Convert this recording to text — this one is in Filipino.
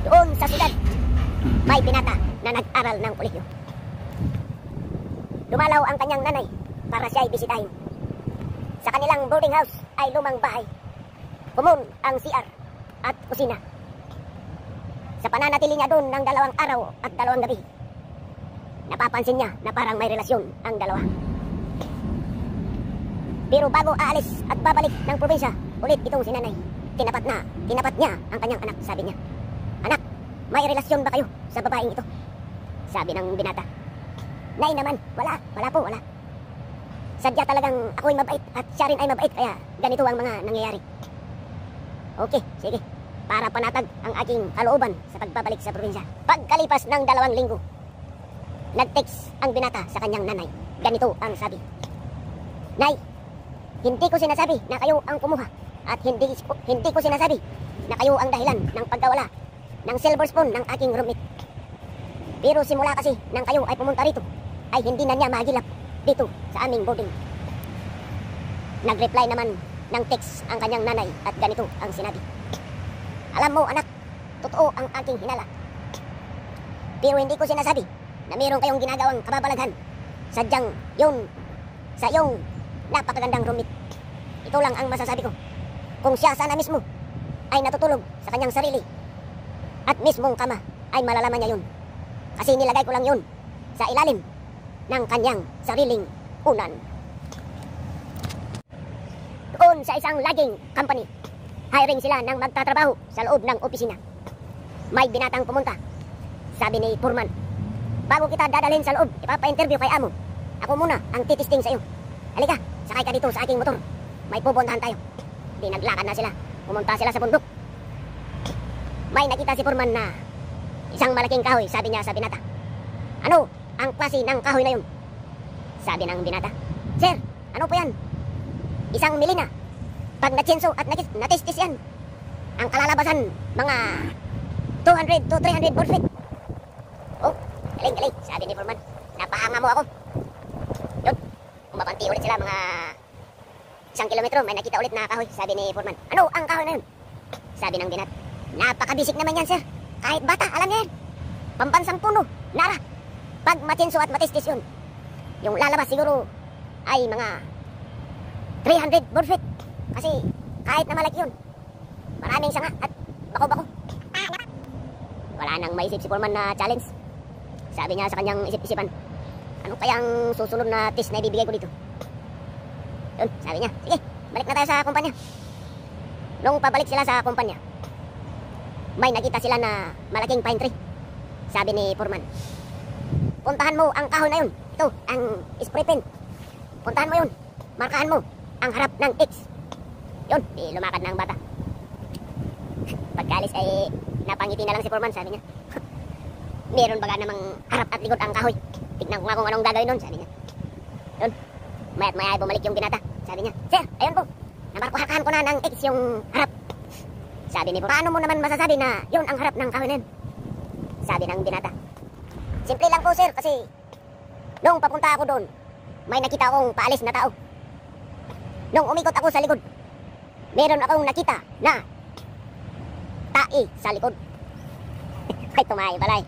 Doon sa syudad, may binata na nag-aral ng kolehiyo. Dumalaw ang kanyang nanay para siya'y bisitahin. Sa kanilang boarding house ay lumang bahay. Common ang CR at kusina. Sa pananatili niya doon ng 2 araw at 2 gabi, napapansin niya na parang may relasyon ang dalawa. Pero bago aalis at babalik ng probinsya, ulit itong si nanay, tinapat niya ang kanyang anak. Sabi niya, "Anak, may relasyon ba kayo sa babaeng ito?" Sabi ng binata, "Nay naman, wala po. Sadya talagang ako'y mabait at siya rin ay mabait, kaya ganito ang mga nangyayari." "Okay, sige, para panatag ang aking kalooban sa pagbabalik sa probinsya." Pagkalipas ng 2 linggo, nag-text ang binata sa kanyang nanay. Ganito ang sabi, "Nay, hindi ko sinasabi na kayo ang kumuha at hindi ko sinasabi na kayo ang dahilan ng pagkawala ng silver spoon ng aking roommate. Pero simula kasi nang kayo ay pumunta rito, ay hindi na niya mahagilap dito sa aming boarding." Nag-reply naman ng text ang kanyang nanay at ganito ang sinabi, "Alam mo anak, totoo ang aking hinala. Pero hindi ko sinasabi na mayroon kayong ginagawang kababalaghan. Sadyang yun sa iyong napakagandang roommate. Ito lang ang masasabi ko. Kung siya sana mismo ay natutulog sa kanyang sarili at mismong kama, ay malalaman niya yun. Kasi nilagay ko lang yun sa ilalim ng kanyang sariling unan." Doon sa isang lodging company, hiring sila ng magtatrabaho sa loob ng opisina. May binatang pumunta. Sabi ni Foreman, "Bago kita dadalhin sa loob, ipapa-interview kay amo. Ako muna ang titisting sa iyo. Halika, sakay ka dito sa aking motor. May pupuntahan tayo." Di naglakad na sila. Pumunta sila sa bundok. May nakita si Foreman na isang malaking kahoy. Sabi niya sa binata, "Ano ang klase ng kahoy na yun?" Sabi ng binata, "Sir, ano po yan? Isang milina. Pag natsinso at natistis yan, ang kalalabasan mga 200 to 300 board feet." "Oh, galing, sabi ni Foreman. "Napahanga mo ako." Yun, umapanti ulit sila mga 1 kilometro, may nakita ulit na kahoy. Sabi ni Foreman, "Ano ang kahoy na yun?" Sabi ng binat, "Napakabisik naman yan, sir. Kahit bata, alam niya yan. Pambansang puno, nara. Pag matsinso at matistis yun, yung lalabas siguro ay mga 300 board feet. Kasi kahit na malaki yun, maraming sanga at bako-bako." Wala nang maisip si Foreman na challenge. Sabi niya sa kanyang isip-isipan, "Ano kayang susunod na test na ibibigay ko dito?" Yun, sabi niya, "Sige, balik na tayo sa kumpanya." Nung pabalik sila sa kumpanya, may nakita sila na malaking pine tree. Sabi ni Foreman, "Puntahan mo ang kahoy na yun. Ito, ang spray paint. Puntahan mo yun. Markahan mo ang harap ng X." Yun, lumakad na ang bata. Pagkalis ay napangiti na lang si Foreman. Sabi niya, "Meron baga namang harap at likod ang kahoy. Tignan ko nga kung anong gagawin nun." Sabi niya. Yun, maya't maya ay bumalik yung binata. Sabi niya, "Sir, ayun po, namarkuhakan ko na ng X yung harap." Sabi ni Foreman, "Paano mo naman masasabi na yun ang harap ng kahoy na yun?" Sabi ng binata, "Simple lang po sir, kasi nung papunta ako doon, may nakita akong paalis na tao. Nung umikot ako sa likod, meron akong nakita na tae sa likod." Ay, tumahay balay.